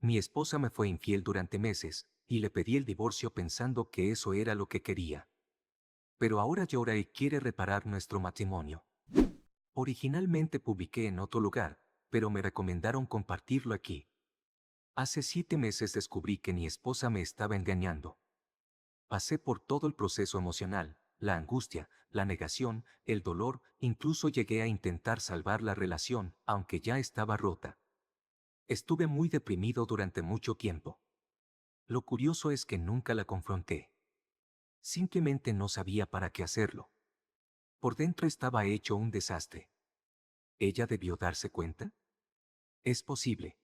Mi esposa me fue infiel durante meses, y le pedí el divorcio pensando que eso era lo que quería. Pero ahora llora y quiere reparar nuestro matrimonio. Originalmente publiqué en otro lugar, pero me recomendaron compartirlo aquí. Hace 7 meses descubrí que mi esposa me estaba engañando. Pasé por todo el proceso emocional, la angustia, la negación, el dolor, incluso llegué a intentar salvar la relación, aunque ya estaba rota. Estuve muy deprimido durante mucho tiempo. Lo curioso es que nunca la confronté. Simplemente no sabía para qué hacerlo. Por dentro estaba hecho un desastre. ¿Ella debió darse cuenta? Es posible.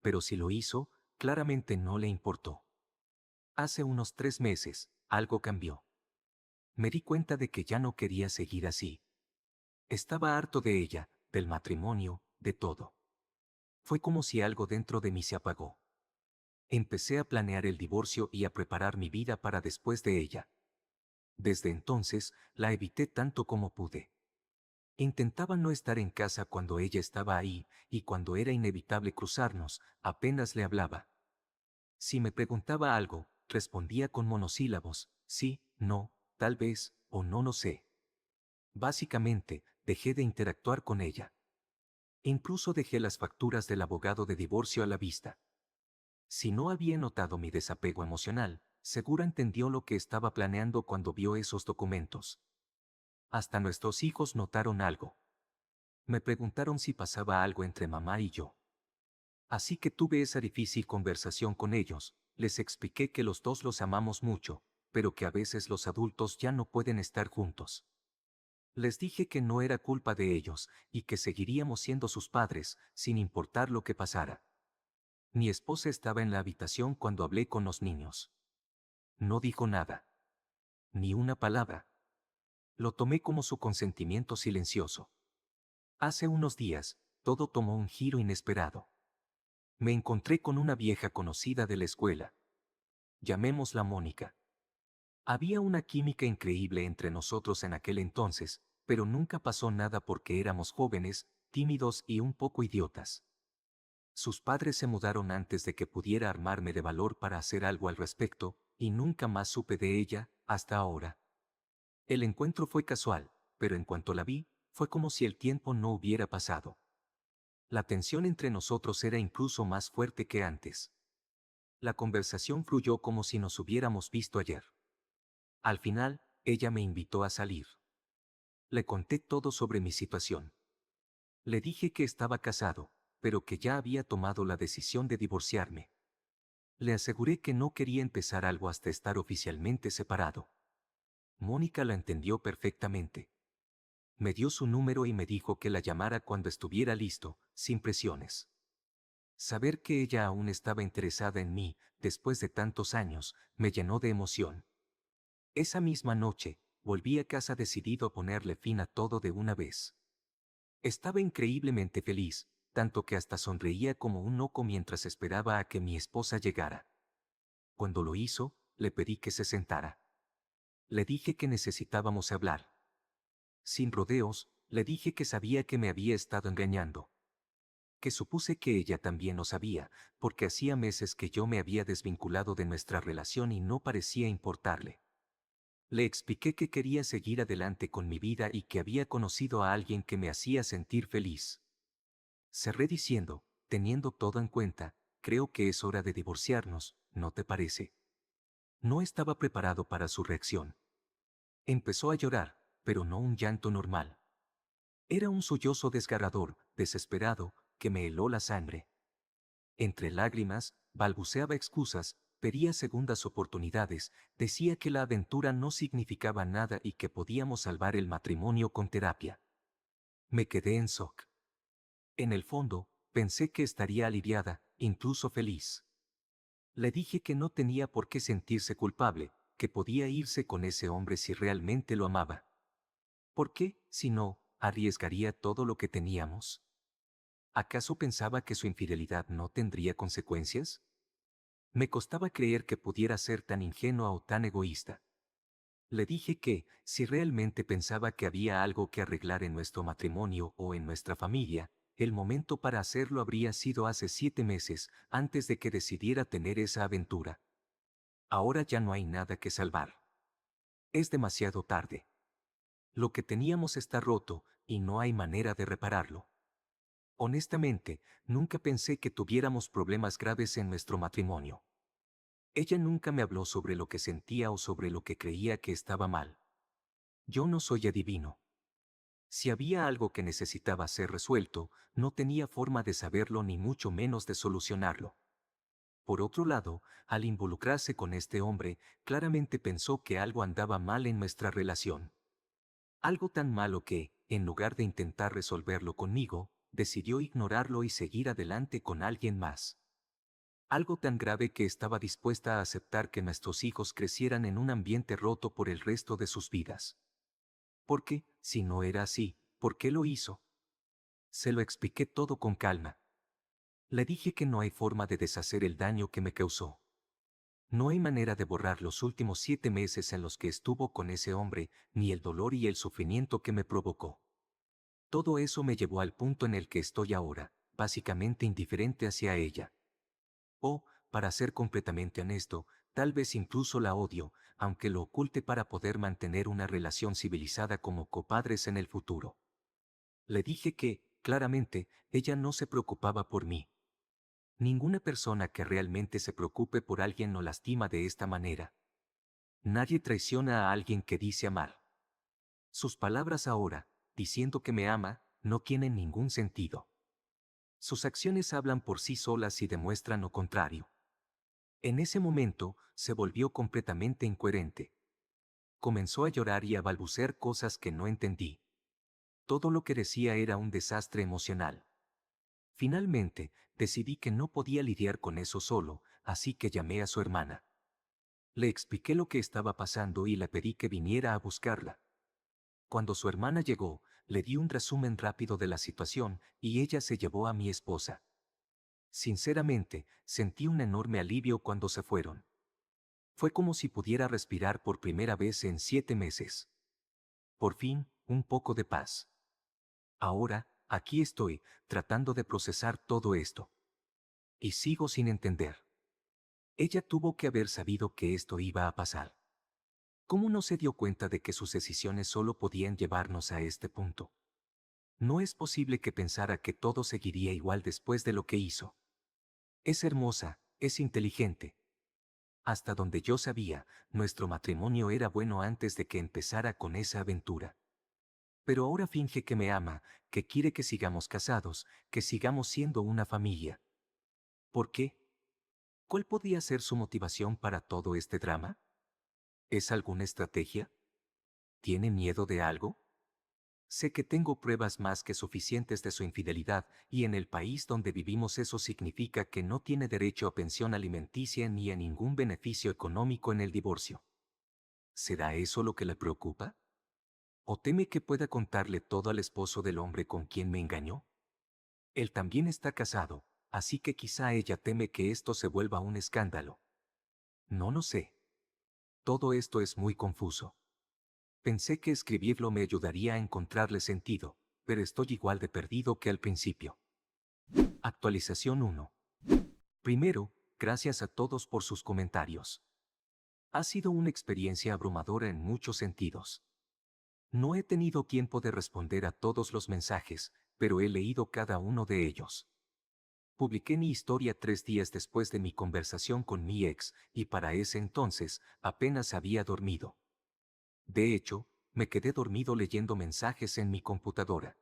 Pero si lo hizo, claramente no le importó. Hace unos 3 meses, algo cambió. Me di cuenta de que ya no quería seguir así. Estaba harto de ella, del matrimonio, de todo. Fue como si algo dentro de mí se apagó. Empecé a planear el divorcio y a preparar mi vida para después de ella. Desde entonces, la evité tanto como pude. Intentaba no estar en casa cuando ella estaba ahí, y cuando era inevitable cruzarnos, apenas le hablaba. Si me preguntaba algo, respondía con monosílabos, sí, no, tal vez, o no lo sé. Básicamente, dejé de interactuar con ella. Incluso dejé las facturas del abogado de divorcio a la vista. Si no había notado mi desapego emocional, seguro entendió lo que estaba planeando cuando vio esos documentos. Hasta nuestros hijos notaron algo. Me preguntaron si pasaba algo entre mamá y yo. Así que tuve esa difícil conversación con ellos, les expliqué que los dos los amamos mucho, pero que a veces los adultos ya no pueden estar juntos. Les dije que no era culpa de ellos, y que seguiríamos siendo sus padres, sin importar lo que pasara. Mi esposa estaba en la habitación cuando hablé con los niños. No dijo nada. Ni una palabra. Lo tomé como su consentimiento silencioso. Hace unos días, todo tomó un giro inesperado. Me encontré con una vieja conocida de la escuela. Llamémosla Mónica. Había una química increíble entre nosotros en aquel entonces, pero nunca pasó nada porque éramos jóvenes, tímidos y un poco idiotas. Sus padres se mudaron antes de que pudiera armarme de valor para hacer algo al respecto, y nunca más supe de ella, hasta ahora. El encuentro fue casual, pero en cuanto la vi, fue como si el tiempo no hubiera pasado. La tensión entre nosotros era incluso más fuerte que antes. La conversación fluyó como si nos hubiéramos visto ayer. Al final, ella me invitó a salir. Le conté todo sobre mi situación. Le dije que estaba casado, pero que ya había tomado la decisión de divorciarme. Le aseguré que no quería empezar algo hasta estar oficialmente separado. Mónica la entendió perfectamente. Me dio su número y me dijo que la llamara cuando estuviera listo, sin presiones. Saber que ella aún estaba interesada en mí, después de tantos años, me llenó de emoción. Esa misma noche, volví a casa decidido a ponerle fin a todo de una vez. Estaba increíblemente feliz, tanto que hasta sonreía como un loco mientras esperaba a que mi esposa llegara. Cuando lo hizo, le pedí que se sentara. Le dije que necesitábamos hablar. Sin rodeos, le dije que sabía que me había estado engañando. Que supuse que ella también lo sabía, porque hacía meses que yo me había desvinculado de nuestra relación y no parecía importarle. Le expliqué que quería seguir adelante con mi vida y que había conocido a alguien que me hacía sentir feliz. Cerré diciendo, teniendo todo en cuenta, creo que es hora de divorciarnos, ¿no te parece? No estaba preparado para su reacción. Empezó a llorar, pero no un llanto normal. Era un sollozo desgarrador, desesperado, que me heló la sangre. Entre lágrimas, balbuceaba excusas, pedía segundas oportunidades, decía que la aventura no significaba nada y que podíamos salvar el matrimonio con terapia. Me quedé en shock. En el fondo, pensé que estaría aliviada, incluso feliz. Le dije que no tenía por qué sentirse culpable, que podía irse con ese hombre si realmente lo amaba. ¿Por qué, si no, arriesgaría todo lo que teníamos? ¿Acaso pensaba que su infidelidad no tendría consecuencias? Me costaba creer que pudiera ser tan ingenua o tan egoísta. Le dije que, si realmente pensaba que había algo que arreglar en nuestro matrimonio o en nuestra familia, el momento para hacerlo habría sido hace 7 meses, antes de que decidiera tener esa aventura. Ahora ya no hay nada que salvar. Es demasiado tarde. Lo que teníamos está roto, y no hay manera de repararlo. Honestamente, nunca pensé que tuviéramos problemas graves en nuestro matrimonio. Ella nunca me habló sobre lo que sentía o sobre lo que creía que estaba mal. Yo no soy adivino. Si había algo que necesitaba ser resuelto, no tenía forma de saberlo ni mucho menos de solucionarlo. Por otro lado, al involucrarse con este hombre, claramente pensó que algo andaba mal en nuestra relación. Algo tan malo que, en lugar de intentar resolverlo conmigo, decidió ignorarlo y seguir adelante con alguien más. Algo tan grave que estaba dispuesta a aceptar que nuestros hijos crecieran en un ambiente roto por el resto de sus vidas. Porque, si no era así, ¿por qué lo hizo? Se lo expliqué todo con calma. Le dije que no hay forma de deshacer el daño que me causó. No hay manera de borrar los últimos 7 meses en los que estuvo con ese hombre, ni el dolor y el sufrimiento que me provocó. Todo eso me llevó al punto en el que estoy ahora, básicamente indiferente hacia ella. O, para ser completamente honesto, tal vez incluso la odio, aunque lo oculte para poder mantener una relación civilizada como copadres en el futuro. Le dije que, claramente, ella no se preocupaba por mí. Ninguna persona que realmente se preocupe por alguien lo lastima de esta manera. Nadie traiciona a alguien que dice amar. Sus palabras ahora, diciendo que me ama, no tienen ningún sentido. Sus acciones hablan por sí solas y demuestran lo contrario. En ese momento, se volvió completamente incoherente. Comenzó a llorar y a balbucear cosas que no entendí. Todo lo que decía era un desastre emocional. Finalmente, decidí que no podía lidiar con eso solo, así que llamé a su hermana. Le expliqué lo que estaba pasando y le pedí que viniera a buscarla. Cuando su hermana llegó, le di un resumen rápido de la situación, y ella se llevó a mi esposa. Sinceramente, sentí un enorme alivio cuando se fueron. Fue como si pudiera respirar por primera vez en 7 meses. Por fin, un poco de paz. Ahora, aquí estoy, tratando de procesar todo esto. Y sigo sin entender. Ella tuvo que haber sabido que esto iba a pasar. ¿Cómo no se dio cuenta de que sus decisiones solo podían llevarnos a este punto? No es posible que pensara que todo seguiría igual después de lo que hizo. Es hermosa, es inteligente. Hasta donde yo sabía, nuestro matrimonio era bueno antes de que empezara con esa aventura. Pero ahora finge que me ama, que quiere que sigamos casados, que sigamos siendo una familia. ¿Por qué? ¿Cuál podría ser su motivación para todo este drama? ¿Es alguna estrategia? ¿Tiene miedo de algo? Sé que tengo pruebas más que suficientes de su infidelidad, y en el país donde vivimos eso significa que no tiene derecho a pensión alimenticia ni a ningún beneficio económico en el divorcio. ¿Será eso lo que le preocupa? ¿O teme que pueda contarle todo al esposo del hombre con quien me engañó? Él también está casado, así que quizá ella teme que esto se vuelva un escándalo. No lo sé. Todo esto es muy confuso. Pensé que escribirlo me ayudaría a encontrarle sentido, pero estoy igual de perdido que al principio. Actualización 1. Primero, gracias a todos por sus comentarios. Ha sido una experiencia abrumadora en muchos sentidos. No he tenido tiempo de responder a todos los mensajes, pero he leído cada uno de ellos. Publiqué mi historia 3 días después de mi conversación con mi ex, y para ese entonces, apenas había dormido. De hecho, me quedé dormido leyendo mensajes en mi computadora.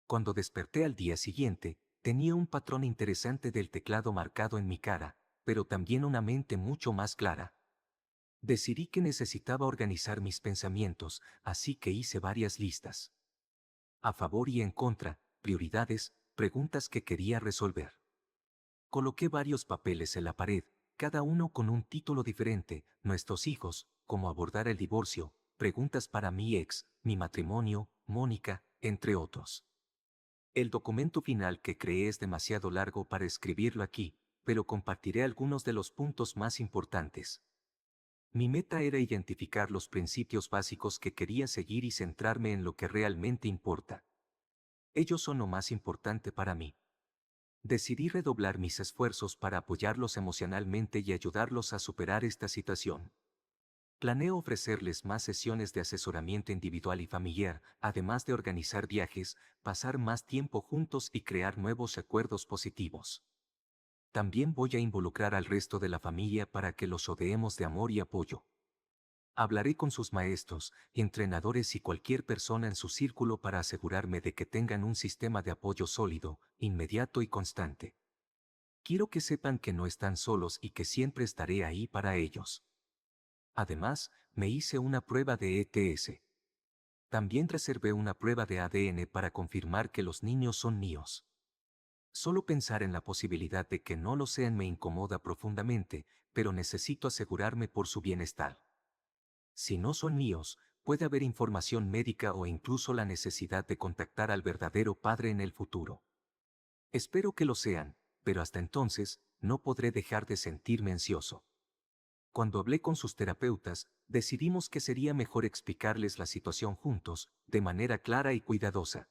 Cuando desperté al día siguiente, tenía un patrón interesante del teclado marcado en mi cara, pero también una mente mucho más clara. Decidí que necesitaba organizar mis pensamientos, así que hice varias listas. A favor y en contra, prioridades, preguntas que quería resolver. Coloqué varios papeles en la pared, cada uno con un título diferente: nuestros hijos, cómo abordar el divorcio, preguntas para mi ex, mi matrimonio, Mónica, entre otros. El documento final que creé es demasiado largo para escribirlo aquí, pero compartiré algunos de los puntos más importantes. Mi meta era identificar los principios básicos que quería seguir y centrarme en lo que realmente importa. Ellos son lo más importante para mí. Decidí redoblar mis esfuerzos para apoyarlos emocionalmente y ayudarlos a superar esta situación. Planeo ofrecerles más sesiones de asesoramiento individual y familiar, además de organizar viajes, pasar más tiempo juntos y crear nuevos acuerdos positivos. También voy a involucrar al resto de la familia para que los rodeemos de amor y apoyo. Hablaré con sus maestros, entrenadores y cualquier persona en su círculo para asegurarme de que tengan un sistema de apoyo sólido, inmediato y constante. Quiero que sepan que no están solos y que siempre estaré ahí para ellos. Además, me hice una prueba de ETS. También reservé una prueba de ADN para confirmar que los niños son míos. Solo pensar en la posibilidad de que no lo sean me incomoda profundamente, pero necesito asegurarme por su bienestar. Si no son míos, puede haber información médica o incluso la necesidad de contactar al verdadero padre en el futuro. Espero que lo sean, pero hasta entonces, no podré dejar de sentirme ansioso. Cuando hablé con sus terapeutas, decidimos que sería mejor explicarles la situación juntos, de manera clara y cuidadosa.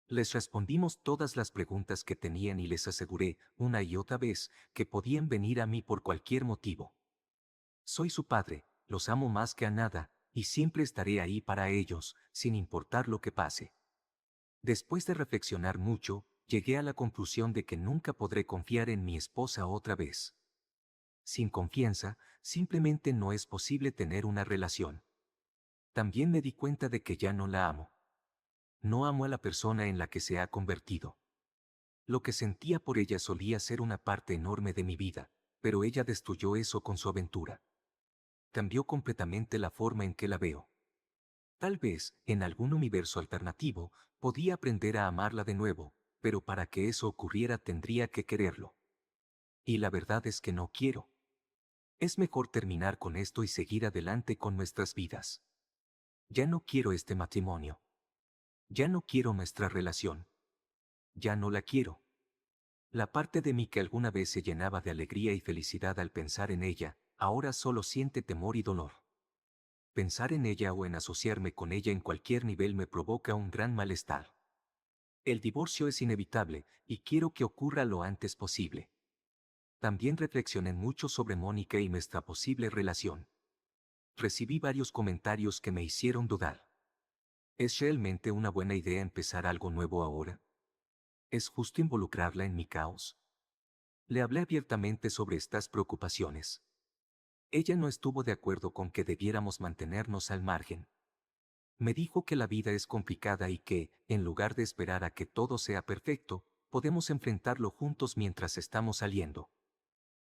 Les respondimos todas las preguntas que tenían y les aseguré, una y otra vez, que podían venir a mí por cualquier motivo. Soy su padre, los amo más que a nada, y siempre estaré ahí para ellos, sin importar lo que pase. Después de reflexionar mucho, llegué a la conclusión de que nunca podré confiar en mi esposa otra vez. Sin confianza, simplemente no es posible tener una relación. También me di cuenta de que ya no la amo. No amo a la persona en la que se ha convertido. Lo que sentía por ella solía ser una parte enorme de mi vida, pero ella destruyó eso con su aventura. Cambió completamente la forma en que la veo. Tal vez, en algún universo alternativo, podía aprender a amarla de nuevo, pero para que eso ocurriera tendría que quererlo. Y la verdad es que no quiero. Es mejor terminar con esto y seguir adelante con nuestras vidas. Ya no quiero este matrimonio. Ya no quiero nuestra relación. Ya no la quiero. La parte de mí que alguna vez se llenaba de alegría y felicidad al pensar en ella, ahora solo siente temor y dolor. Pensar en ella o en asociarme con ella en cualquier nivel me provoca un gran malestar. El divorcio es inevitable, y quiero que ocurra lo antes posible. También reflexioné mucho sobre Mónica y nuestra posible relación. Recibí varios comentarios que me hicieron dudar. ¿Es realmente una buena idea empezar algo nuevo ahora? ¿Es justo involucrarla en mi caos? Le hablé abiertamente sobre estas preocupaciones. Ella no estuvo de acuerdo con que debiéramos mantenernos al margen. Me dijo que la vida es complicada y que, en lugar de esperar a que todo sea perfecto, podemos enfrentarlo juntos mientras estamos saliendo.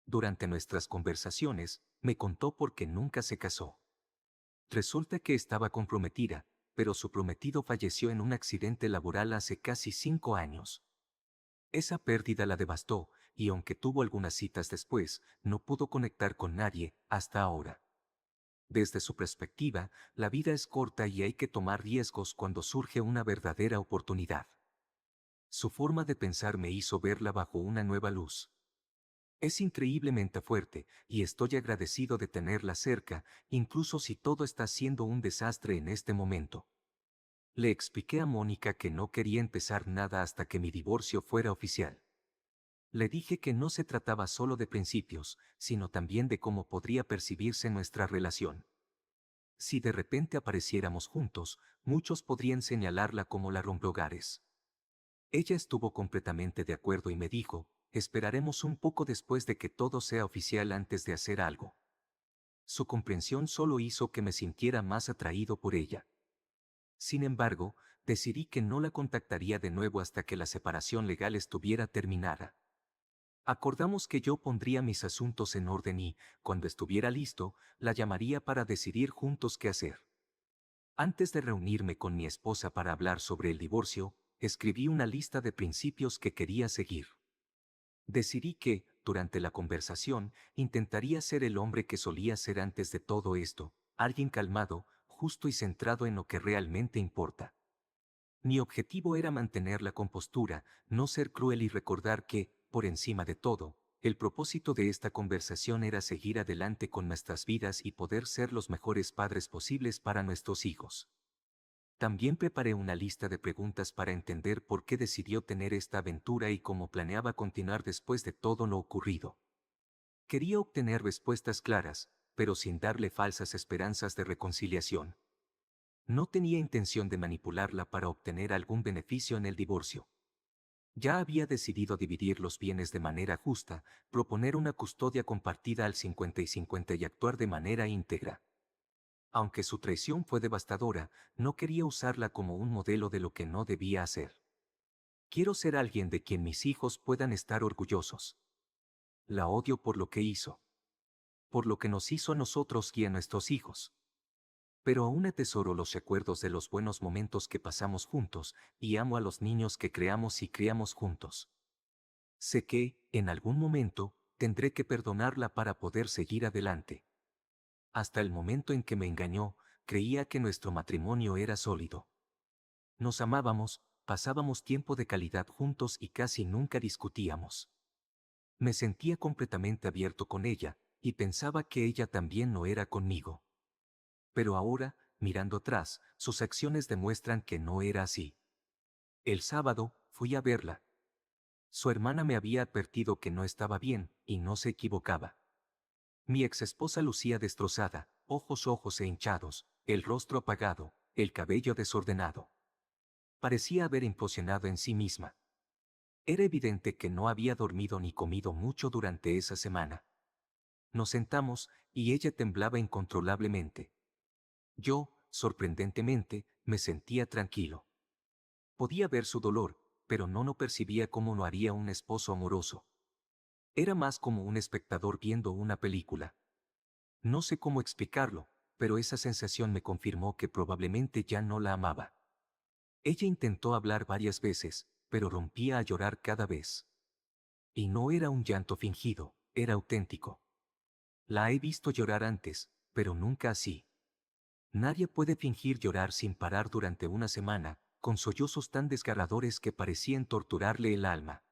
Durante nuestras conversaciones, me contó por qué nunca se casó. Resulta que estaba comprometida, pero su prometido falleció en un accidente laboral hace casi 5 años. Esa pérdida la devastó, y aunque tuvo algunas citas después, no pudo conectar con nadie, hasta ahora. Desde su perspectiva, la vida es corta y hay que tomar riesgos cuando surge una verdadera oportunidad. Su forma de pensar me hizo verla bajo una nueva luz. Es increíblemente fuerte, y estoy agradecido de tenerla cerca, incluso si todo está siendo un desastre en este momento. Le expliqué a Mónica que no quería empezar nada hasta que mi divorcio fuera oficial. Le dije que no se trataba solo de principios, sino también de cómo podría percibirse nuestra relación. Si de repente apareciéramos juntos, muchos podrían señalarla como la rompehogares. Ella estuvo completamente de acuerdo y me dijo, esperaremos un poco después de que todo sea oficial antes de hacer algo. Su comprensión solo hizo que me sintiera más atraído por ella. Sin embargo, decidí que no la contactaría de nuevo hasta que la separación legal estuviera terminada. Acordamos que yo pondría mis asuntos en orden y, cuando estuviera listo, la llamaría para decidir juntos qué hacer. Antes de reunirme con mi esposa para hablar sobre el divorcio, escribí una lista de principios que quería seguir. Decidí que, durante la conversación, intentaría ser el hombre que solía ser antes de todo esto, alguien calmado, justo y centrado en lo que realmente importa. Mi objetivo era mantener la compostura, no ser cruel y recordar que, por encima de todo, el propósito de esta conversación era seguir adelante con nuestras vidas y poder ser los mejores padres posibles para nuestros hijos. También preparé una lista de preguntas para entender por qué decidió tener esta aventura y cómo planeaba continuar después de todo lo ocurrido. Quería obtener respuestas claras, pero sin darle falsas esperanzas de reconciliación. No tenía intención de manipularla para obtener algún beneficio en el divorcio. Ya había decidido dividir los bienes de manera justa, proponer una custodia compartida al 50 y 50 y actuar de manera íntegra. Aunque su traición fue devastadora, no quería usarla como un modelo de lo que no debía hacer. Quiero ser alguien de quien mis hijos puedan estar orgullosos. La odio por lo que hizo. Por lo que nos hizo a nosotros y a nuestros hijos. Pero aún atesoro los recuerdos de los buenos momentos que pasamos juntos, y amo a los niños que creamos y criamos juntos. Sé que, en algún momento, tendré que perdonarla para poder seguir adelante. Hasta el momento en que me engañó, creía que nuestro matrimonio era sólido. Nos amábamos, pasábamos tiempo de calidad juntos y casi nunca discutíamos. Me sentía completamente abierto con ella, y pensaba que ella también lo era conmigo. Pero ahora, mirando atrás, sus acciones demuestran que no era así. El sábado, fui a verla. Su hermana me había advertido que no estaba bien, y no se equivocaba. Mi exesposa lucía destrozada, ojos e hinchados, el rostro apagado, el cabello desordenado. Parecía haber implosionado en sí misma. Era evidente que no había dormido ni comido mucho durante esa semana. Nos sentamos, y ella temblaba incontrolablemente. Yo, sorprendentemente, me sentía tranquilo. Podía ver su dolor, pero no lo percibía como lo haría un esposo amoroso. Era más como un espectador viendo una película. No sé cómo explicarlo, pero esa sensación me confirmó que probablemente ya no la amaba. Ella intentó hablar varias veces, pero rompía a llorar cada vez. Y no era un llanto fingido, era auténtico. La he visto llorar antes, pero nunca así. Nadie puede fingir llorar sin parar durante una semana, con sollozos tan desgarradores que parecían torturarle el alma.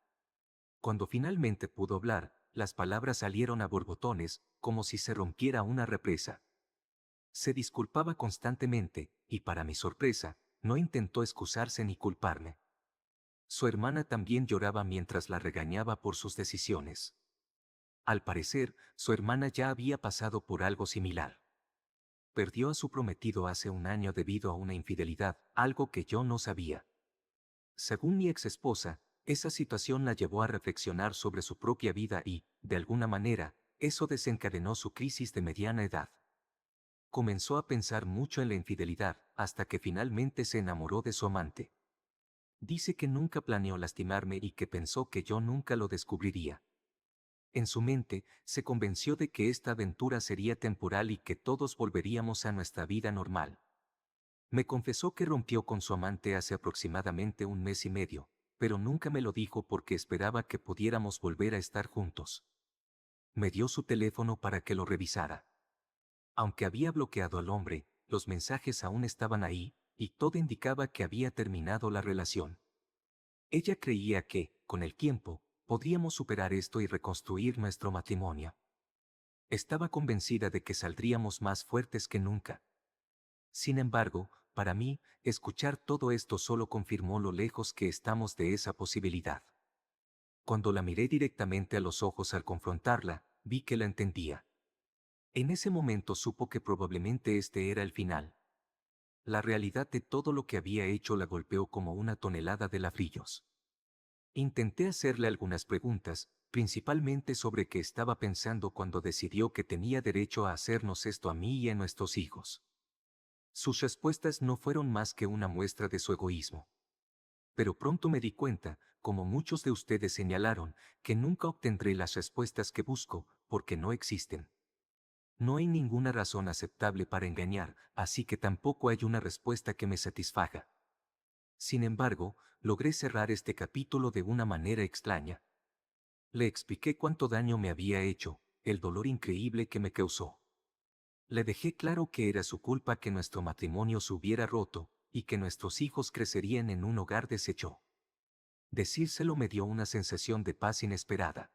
Cuando finalmente pudo hablar, las palabras salieron a borbotones, como si se rompiera una represa. Se disculpaba constantemente, y para mi sorpresa, no intentó excusarse ni culparme. Su hermana también lloraba mientras la regañaba por sus decisiones. Al parecer, su hermana ya había pasado por algo similar. Perdió a su prometido hace un año debido a una infidelidad, algo que yo no sabía. Según mi ex esposa, esa situación la llevó a reflexionar sobre su propia vida y, de alguna manera, eso desencadenó su crisis de mediana edad. Comenzó a pensar mucho en la infidelidad, hasta que finalmente se enamoró de su amante. Dice que nunca planeó lastimarme y que pensó que yo nunca lo descubriría. En su mente, se convenció de que esta aventura sería temporal y que todos volveríamos a nuestra vida normal. Me confesó que rompió con su amante hace aproximadamente un mes y medio, pero nunca me lo dijo porque esperaba que pudiéramos volver a estar juntos. Me dio su teléfono para que lo revisara. Aunque había bloqueado al hombre, los mensajes aún estaban ahí, y todo indicaba que había terminado la relación. Ella creía que, con el tiempo, podríamos superar esto y reconstruir nuestro matrimonio. Estaba convencida de que saldríamos más fuertes que nunca. Sin embargo, para mí, escuchar todo esto solo confirmó lo lejos que estamos de esa posibilidad. Cuando la miré directamente a los ojos al confrontarla, vi que la entendía. En ese momento supo que probablemente este era el final. La realidad de todo lo que había hecho la golpeó como una tonelada de ladrillos. Intenté hacerle algunas preguntas, principalmente sobre qué estaba pensando cuando decidió que tenía derecho a hacernos esto a mí y a nuestros hijos. Sus respuestas no fueron más que una muestra de su egoísmo. Pero pronto me di cuenta, como muchos de ustedes señalaron, que nunca obtendré las respuestas que busco, porque no existen. No hay ninguna razón aceptable para engañar, así que tampoco hay una respuesta que me satisfaga. Sin embargo, logré cerrar este capítulo de una manera extraña. Le expliqué cuánto daño me había hecho, el dolor increíble que me causó. Le dejé claro que era su culpa que nuestro matrimonio se hubiera roto, y que nuestros hijos crecerían en un hogar deshecho. Decírselo me dio una sensación de paz inesperada.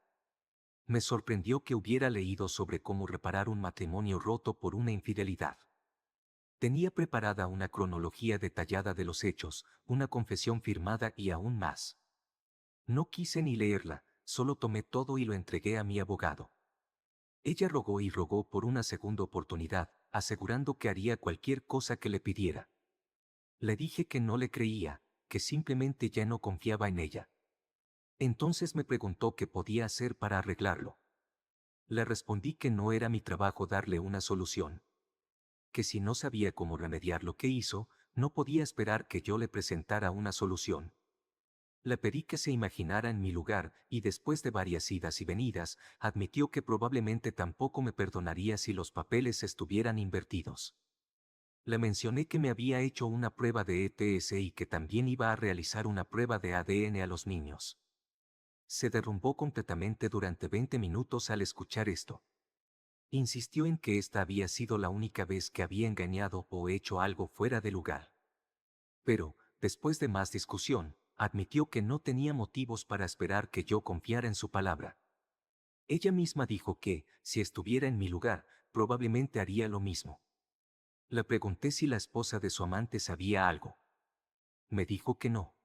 Me sorprendió que hubiera leído sobre cómo reparar un matrimonio roto por una infidelidad. Tenía preparada una cronología detallada de los hechos, una confesión firmada y aún más. No quise ni leerla, solo tomé todo y lo entregué a mi abogado. Ella rogó y rogó por una segunda oportunidad, asegurando que haría cualquier cosa que le pidiera. Le dije que no le creía, que simplemente ya no confiaba en ella. Entonces me preguntó qué podía hacer para arreglarlo. Le respondí que no era mi trabajo darle una solución. Que si no sabía cómo remediar lo que hizo, no podía esperar que yo le presentara una solución. Le pedí que se imaginara en mi lugar y después de varias idas y venidas, admitió que probablemente tampoco me perdonaría si los papeles estuvieran invertidos. Le mencioné que me había hecho una prueba de ETS y que también iba a realizar una prueba de ADN a los niños. Se derrumbó completamente durante 20 minutos al escuchar esto. Insistió en que esta había sido la única vez que había engañado o hecho algo fuera de lugar. Pero, después de más discusión, admitió que no tenía motivos para esperar que yo confiara en su palabra. Ella misma dijo que, si estuviera en mi lugar, probablemente haría lo mismo. Le pregunté si la esposa de su amante sabía algo. Me dijo que no.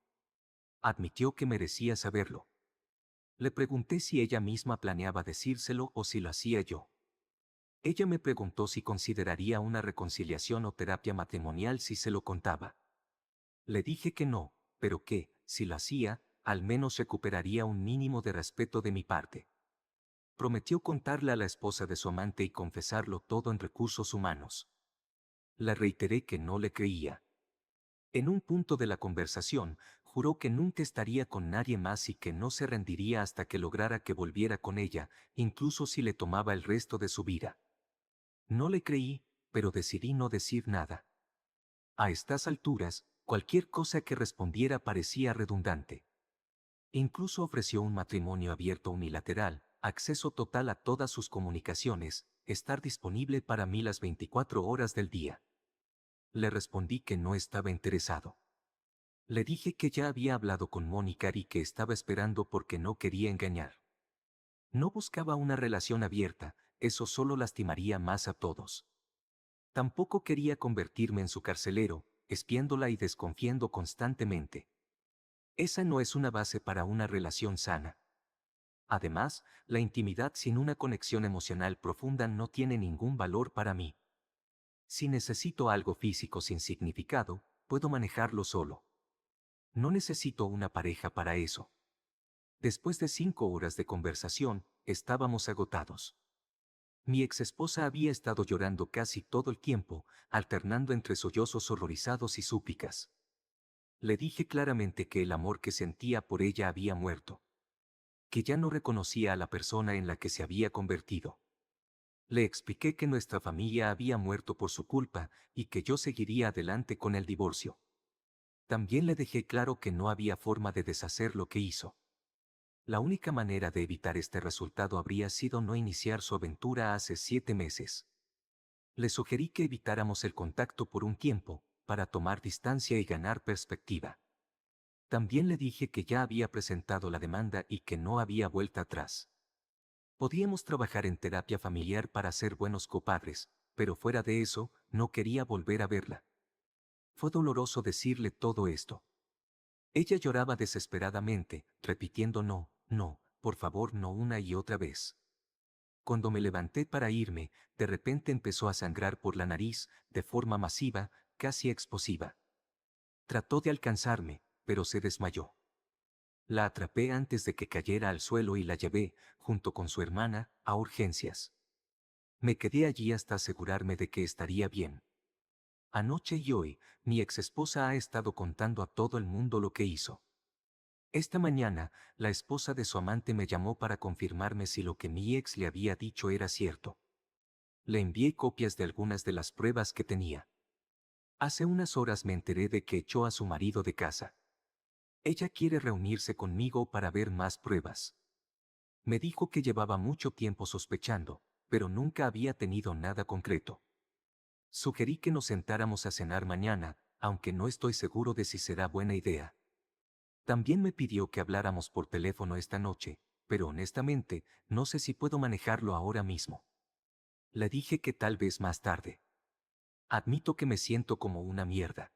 Admitió que merecía saberlo. Le pregunté si ella misma planeaba decírselo o si lo hacía yo. Ella me preguntó si consideraría una reconciliación o terapia matrimonial si se lo contaba. Le dije que no, pero que, si lo hacía, al menos recuperaría un mínimo de respeto de mi parte. Prometió contarle a la esposa de su amante y confesarlo todo en recursos humanos. Le reiteré que no le creía. En un punto de la conversación, juró que nunca estaría con nadie más y que no se rendiría hasta que lograra que volviera con ella, incluso si le tomaba el resto de su vida. No le creí, pero decidí no decir nada. A estas alturas, cualquier cosa que respondiera parecía redundante. Incluso ofreció un matrimonio abierto unilateral, acceso total a todas sus comunicaciones, estar disponible para mí las 24 horas del día. Le respondí que no estaba interesado. Le dije que ya había hablado con Mónica y que estaba esperando porque no quería engañar. No buscaba una relación abierta, eso solo lastimaría más a todos. Tampoco quería convertirme en su carcelero, espiándola y desconfiando constantemente. Esa no es una base para una relación sana. Además, la intimidad sin una conexión emocional profunda no tiene ningún valor para mí. Si necesito algo físico sin significado, puedo manejarlo solo. No necesito una pareja para eso. Después de 5 horas de conversación, estábamos agotados. Mi exesposa había estado llorando casi todo el tiempo, alternando entre sollozos horrorizados y súplicas. Le dije claramente que el amor que sentía por ella había muerto. Que ya no reconocía a la persona en la que se había convertido. Le expliqué que nuestra familia había muerto por su culpa y que yo seguiría adelante con el divorcio. También le dejé claro que no había forma de deshacer lo que hizo. La única manera de evitar este resultado habría sido no iniciar su aventura hace 7 meses. Le sugerí que evitáramos el contacto por un tiempo, para tomar distancia y ganar perspectiva. También le dije que ya había presentado la demanda y que no había vuelta atrás. Podíamos trabajar en terapia familiar para ser buenos copadres, pero fuera de eso, no quería volver a verla. Fue doloroso decirle todo esto. Ella lloraba desesperadamente, repitiendo no, no, por favor no una y otra vez. Cuando me levanté para irme, de repente empezó a sangrar por la nariz, de forma masiva, casi explosiva. Trató de alcanzarme, pero se desmayó. La atrapé antes de que cayera al suelo y la llevé, junto con su hermana, a urgencias. Me quedé allí hasta asegurarme de que estaría bien. Anoche y hoy, mi exesposa ha estado contando a todo el mundo lo que hizo. Esta mañana, la esposa de su amante me llamó para confirmarme si lo que mi ex le había dicho era cierto. Le envié copias de algunas de las pruebas que tenía. Hace unas horas me enteré de que echó a su marido de casa. Ella quiere reunirse conmigo para ver más pruebas. Me dijo que llevaba mucho tiempo sospechando, pero nunca había tenido nada concreto. Sugerí que nos sentáramos a cenar mañana, aunque no estoy seguro de si será buena idea. También me pidió que habláramos por teléfono esta noche, pero honestamente, no sé si puedo manejarlo ahora mismo. Le dije que tal vez más tarde. Admito que me siento como una mierda.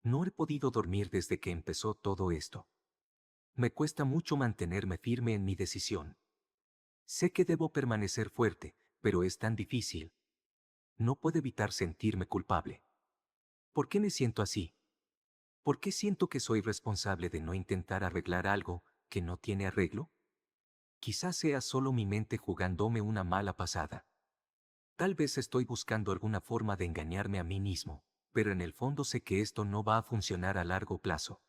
No he podido dormir desde que empezó todo esto. Me cuesta mucho mantenerme firme en mi decisión. Sé que debo permanecer fuerte, pero es tan difícil. No puedo evitar sentirme culpable. ¿Por qué me siento así? ¿Por qué siento que soy responsable de no intentar arreglar algo que no tiene arreglo? Quizás sea solo mi mente jugándome una mala pasada. Tal vez estoy buscando alguna forma de engañarme a mí mismo, pero en el fondo sé que esto no va a funcionar a largo plazo.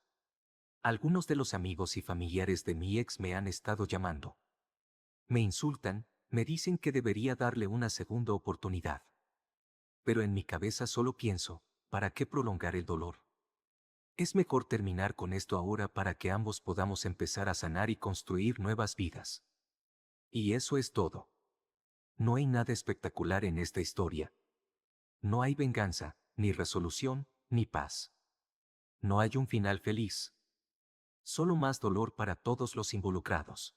Algunos de los amigos y familiares de mi ex me han estado llamando. Me insultan, me dicen que debería darle una segunda oportunidad. Pero en mi cabeza solo pienso, ¿para qué prolongar el dolor? Es mejor terminar con esto ahora para que ambos podamos empezar a sanar y construir nuevas vidas. Y eso es todo. No hay nada espectacular en esta historia. No hay venganza, ni resolución, ni paz. No hay un final feliz. Solo más dolor para todos los involucrados.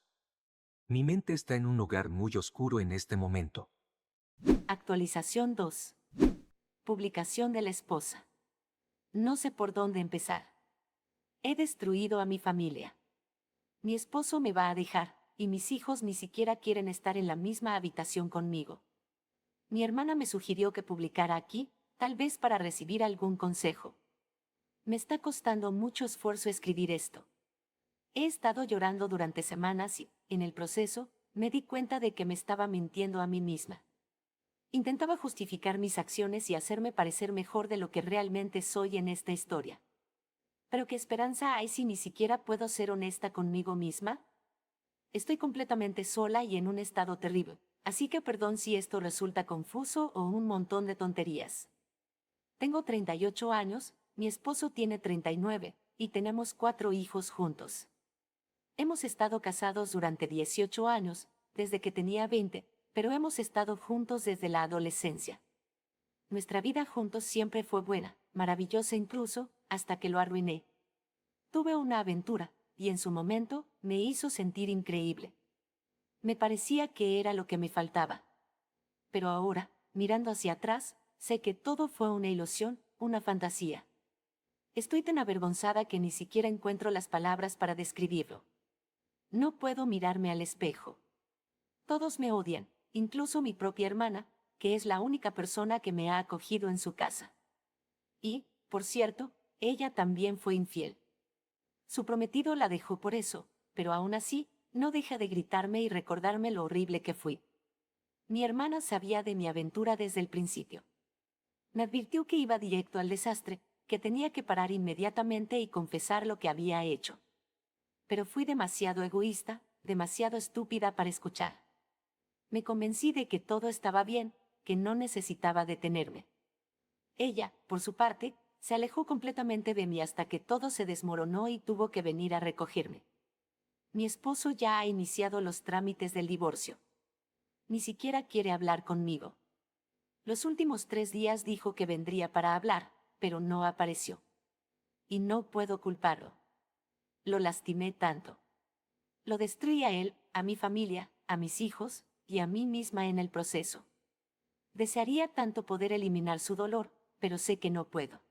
Mi mente está en un lugar muy oscuro en este momento. Actualización 2. Publicación de la esposa. No sé por dónde empezar. He destruido a mi familia. Mi esposo me va a dejar, y mis hijos ni siquiera quieren estar en la misma habitación conmigo. Mi hermana me sugirió que publicara aquí, tal vez para recibir algún consejo. Me está costando mucho esfuerzo escribir esto. He estado llorando durante semanas y, en el proceso, me di cuenta de que me estaba mintiendo a mí misma. Intentaba justificar mis acciones y hacerme parecer mejor de lo que realmente soy en esta historia. ¿Pero qué esperanza hay si ni siquiera puedo ser honesta conmigo misma? Estoy completamente sola y en un estado terrible, así que perdón si esto resulta confuso o un montón de tonterías. Tengo 38 años, mi esposo tiene 39, y tenemos 4 hijos juntos. Hemos estado casados durante 18 años, desde que tenía 20, pero hemos estado juntos desde la adolescencia. Nuestra vida juntos siempre fue buena, maravillosa incluso, hasta que lo arruiné. Tuve una aventura, y en su momento, me hizo sentir increíble. Me parecía que era lo que me faltaba. Pero ahora, mirando hacia atrás, sé que todo fue una ilusión, una fantasía. Estoy tan avergonzada que ni siquiera encuentro las palabras para describirlo. No puedo mirarme al espejo. Todos me odian, incluso mi propia hermana, que es la única persona que me ha acogido en su casa. Y, por cierto, ella también fue infiel. Su prometido la dejó por eso, pero aún así, no deja de gritarme y recordarme lo horrible que fui. Mi hermana sabía de mi aventura desde el principio. Me advirtió que iba directo al desastre, que tenía que parar inmediatamente y confesar lo que había hecho. Pero fui demasiado egoísta, demasiado estúpida para escuchar. Me convencí de que todo estaba bien, que no necesitaba detenerme. Ella, por su parte, se alejó completamente de mí hasta que todo se desmoronó y tuvo que venir a recogerme. Mi esposo ya ha iniciado los trámites del divorcio. Ni siquiera quiere hablar conmigo. Los últimos 3 días dijo que vendría para hablar, pero no apareció. Y no puedo culparlo. Lo lastimé tanto. Lo destruí a él, a mi familia, a mis hijos, y a mí misma en el proceso. Desearía tanto poder eliminar su dolor, pero sé que no puedo.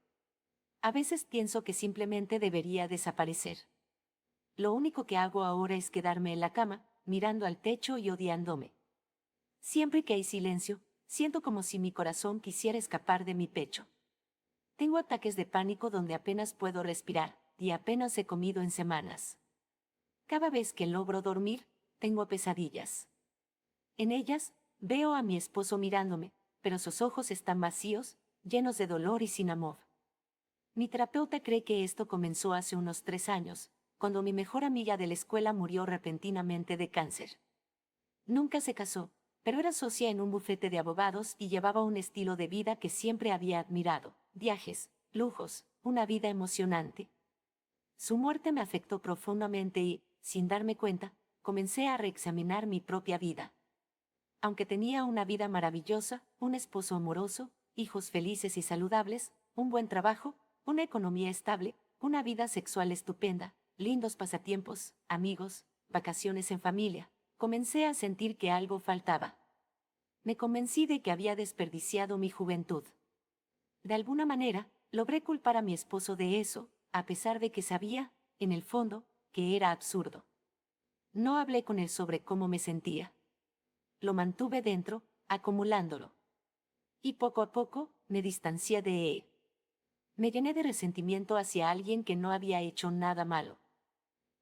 A veces pienso que simplemente debería desaparecer. Lo único que hago ahora es quedarme en la cama, mirando al techo y odiándome. Siempre que hay silencio, siento como si mi corazón quisiera escapar de mi pecho. Tengo ataques de pánico donde apenas puedo respirar, y apenas he comido en semanas. Cada vez que logro dormir, tengo pesadillas. En ellas, veo a mi esposo mirándome, pero sus ojos están vacíos, llenos de dolor y sin amor. Mi terapeuta cree que esto comenzó hace unos 3 años, cuando mi mejor amiga de la escuela murió repentinamente de cáncer. Nunca se casó, pero era socia en un bufete de abogados y llevaba un estilo de vida que siempre había admirado: viajes, lujos, una vida emocionante. Su muerte me afectó profundamente y, sin darme cuenta, comencé a reexaminar mi propia vida. Aunque tenía una vida maravillosa, un esposo amoroso, hijos felices y saludables, un buen trabajo, una economía estable, una vida sexual estupenda, lindos pasatiempos, amigos, vacaciones en familia, comencé a sentir que algo faltaba. Me convencí de que había desperdiciado mi juventud. De alguna manera, logré culpar a mi esposo de eso, a pesar de que sabía, en el fondo, que era absurdo. No hablé con él sobre cómo me sentía. Lo mantuve dentro, acumulándolo. Y poco a poco, me distancié de él. Me llené de resentimiento hacia alguien que no había hecho nada malo.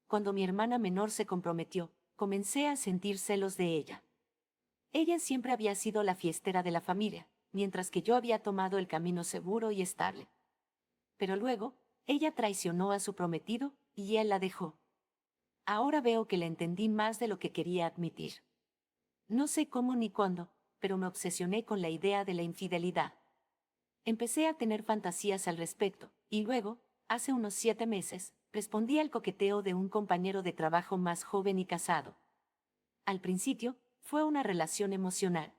Cuando mi hermana menor se comprometió, comencé a sentir celos de ella. Ella siempre había sido la fiestera de la familia, mientras que yo había tomado el camino seguro y estable. Pero luego, ella traicionó a su prometido, y él la dejó. Ahora veo que la entendí más de lo que quería admitir. No sé cómo ni cuándo, pero me obsesioné con la idea de la infidelidad. Empecé a tener fantasías al respecto, y luego, hace unos 7 meses, respondí al coqueteo de un compañero de trabajo más joven y casado. Al principio, fue una relación emocional.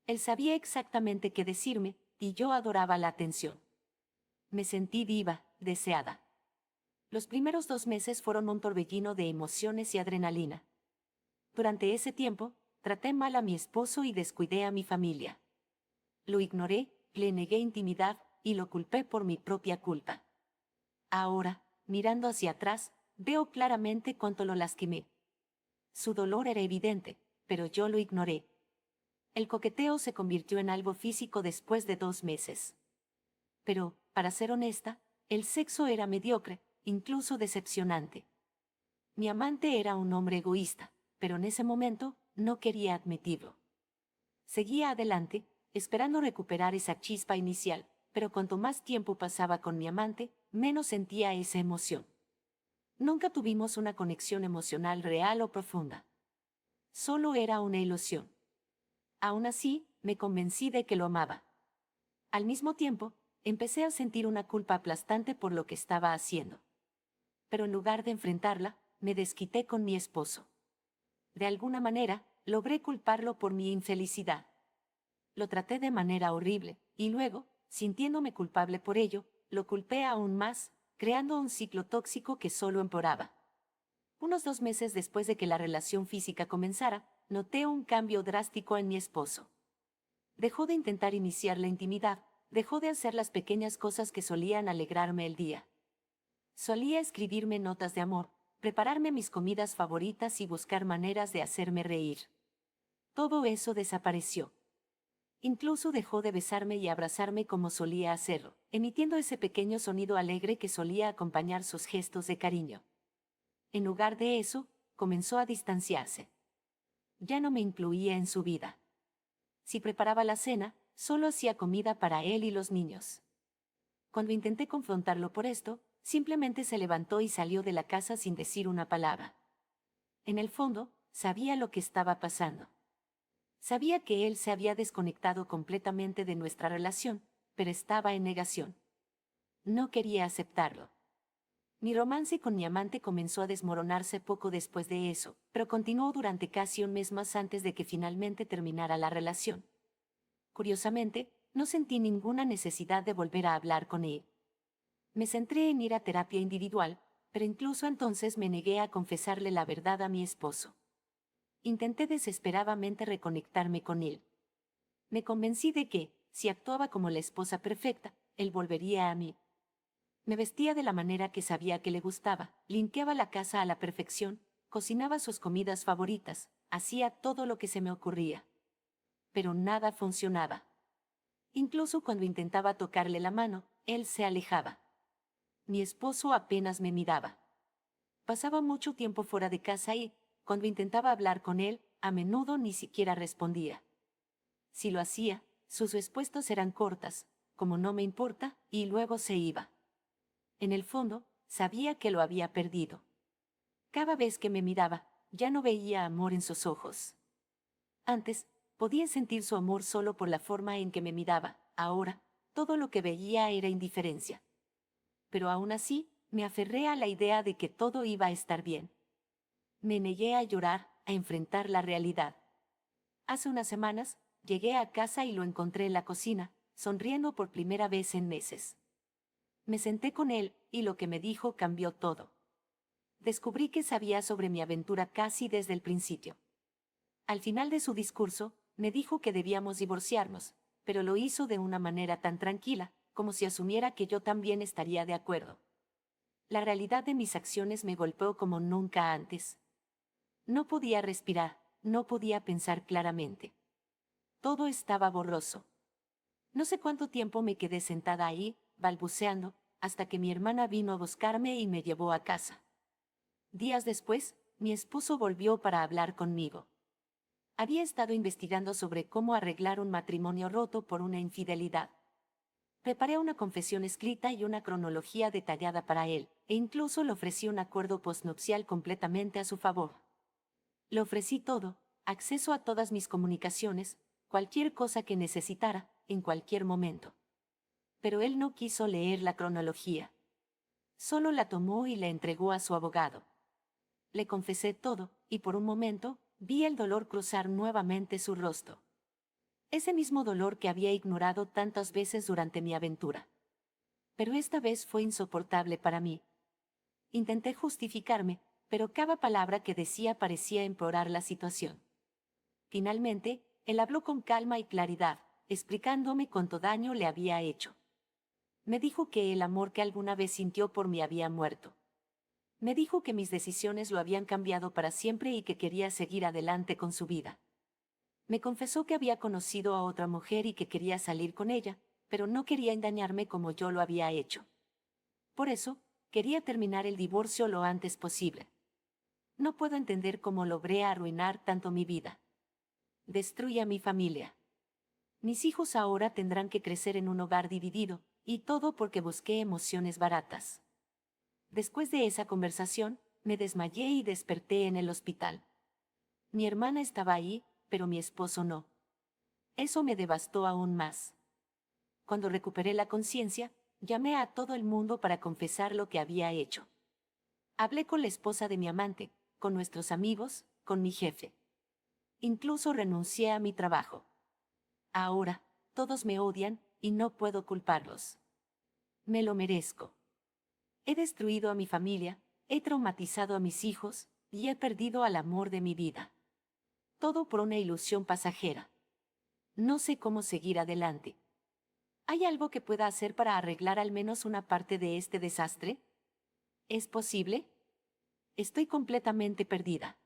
Él sabía exactamente qué decirme, y yo adoraba la atención. Me sentí viva, deseada. Los primeros 2 meses fueron un torbellino de emociones y adrenalina. Durante ese tiempo, traté mal a mi esposo y descuidé a mi familia. Lo ignoré, le negué intimidad, y lo culpé por mi propia culpa. Ahora, mirando hacia atrás, veo claramente cuánto lo lastimé. Su dolor era evidente, pero yo lo ignoré. El coqueteo se convirtió en algo físico después de 2 meses. Pero, para ser honesta, el sexo era mediocre, incluso decepcionante. Mi amante era un hombre egoísta, pero en ese momento no quería admitirlo. Seguía adelante, esperando recuperar esa chispa inicial, pero cuanto más tiempo pasaba con mi amante, menos sentía esa emoción. Nunca tuvimos una conexión emocional real o profunda. Solo era una ilusión. Aún así, me convencí de que lo amaba. Al mismo tiempo, empecé a sentir una culpa aplastante por lo que estaba haciendo. Pero en lugar de enfrentarla, me desquité con mi esposo. De alguna manera, logré culparlo por mi infelicidad. Lo traté de manera horrible, y luego, sintiéndome culpable por ello, lo culpé aún más, creando un ciclo tóxico que solo empeoraba. Unos 2 meses después de que la relación física comenzara, noté un cambio drástico en mi esposo. Dejó de intentar iniciar la intimidad, dejó de hacer las pequeñas cosas que solían alegrarme el día. Solía escribirme notas de amor, prepararme mis comidas favoritas y buscar maneras de hacerme reír. Todo eso desapareció. Incluso dejó de besarme y abrazarme como solía hacerlo, emitiendo ese pequeño sonido alegre que solía acompañar sus gestos de cariño. En lugar de eso, comenzó a distanciarse. Ya no me incluía en su vida. Si preparaba la cena, solo hacía comida para él y los niños. Cuando intenté confrontarlo por esto, simplemente se levantó y salió de la casa sin decir una palabra. En el fondo, sabía lo que estaba pasando. Sabía que él se había desconectado completamente de nuestra relación, pero estaba en negación. No quería aceptarlo. Mi romance con mi amante comenzó a desmoronarse poco después de eso, pero continuó durante casi un mes más antes de que finalmente terminara la relación. Curiosamente, no sentí ninguna necesidad de volver a hablar con él. Me centré en ir a terapia individual, pero incluso entonces me negué a confesarle la verdad a mi esposo. Intenté desesperadamente reconectarme con él. Me convencí de que, si actuaba como la esposa perfecta, él volvería a mí. Me vestía de la manera que sabía que le gustaba, limpiaba la casa a la perfección, cocinaba sus comidas favoritas, hacía todo lo que se me ocurría. Pero nada funcionaba. Incluso cuando intentaba tocarle la mano, él se alejaba. Mi esposo apenas me miraba. Pasaba mucho tiempo fuera de casa y, cuando intentaba hablar con él, a menudo ni siquiera respondía. Si lo hacía, sus respuestas eran cortas, como no me importa, y luego se iba. En el fondo, sabía que lo había perdido. Cada vez que me miraba, ya no veía amor en sus ojos. Antes, podía sentir su amor solo por la forma en que me miraba. Ahora, todo lo que veía era indiferencia. Pero aún así, me aferré a la idea de que todo iba a estar bien. Me negué a llorar, a enfrentar la realidad. Hace unas semanas, llegué a casa y lo encontré en la cocina, sonriendo por primera vez en meses. Me senté con él, y lo que me dijo cambió todo. Descubrí que sabía sobre mi aventura casi desde el principio. Al final de su discurso, me dijo que debíamos divorciarnos, pero lo hizo de una manera tan tranquila, como si asumiera que yo también estaría de acuerdo. La realidad de mis acciones me golpeó como nunca antes. No podía respirar, no podía pensar claramente. Todo estaba borroso. No sé cuánto tiempo me quedé sentada ahí, balbuceando, hasta que mi hermana vino a buscarme y me llevó a casa. Días después, mi esposo volvió para hablar conmigo. Había estado investigando sobre cómo arreglar un matrimonio roto por una infidelidad. Preparé una confesión escrita y una cronología detallada para él, e incluso le ofrecí un acuerdo postnupcial completamente a su favor. Le ofrecí todo, acceso a todas mis comunicaciones, cualquier cosa que necesitara, en cualquier momento. Pero él no quiso leer la cronología. Solo la tomó y la entregó a su abogado. Le confesé todo, y por un momento, vi el dolor cruzar nuevamente su rostro. Ese mismo dolor que había ignorado tantas veces durante mi aventura. Pero esta vez fue insoportable para mí. Intenté justificarme, pero cada palabra que decía parecía empeorar la situación. Finalmente, él habló con calma y claridad, explicándome cuánto daño le había hecho. Me dijo que el amor que alguna vez sintió por mí había muerto. Me dijo que mis decisiones lo habían cambiado para siempre y que quería seguir adelante con su vida. Me confesó que había conocido a otra mujer y que quería salir con ella, pero no quería engañarme como yo lo había hecho. Por eso, quería terminar el divorcio lo antes posible. No puedo entender cómo logré arruinar tanto mi vida. Destruí a mi familia. Mis hijos ahora tendrán que crecer en un hogar dividido, y todo porque busqué emociones baratas. Después de esa conversación, me desmayé y desperté en el hospital. Mi hermana estaba ahí, pero mi esposo no. Eso me devastó aún más. Cuando recuperé la conciencia, llamé a todo el mundo para confesar lo que había hecho. Hablé con la esposa de mi amante, con nuestros amigos, con mi jefe. Incluso renuncié a mi trabajo. Ahora, todos me odian y no puedo culparlos. Me lo merezco. He destruido a mi familia, he traumatizado a mis hijos y he perdido al amor de mi vida. Todo por una ilusión pasajera. No sé cómo seguir adelante. ¿Hay algo que pueda hacer para arreglar al menos una parte de este desastre? ¿Es posible? Estoy completamente perdida.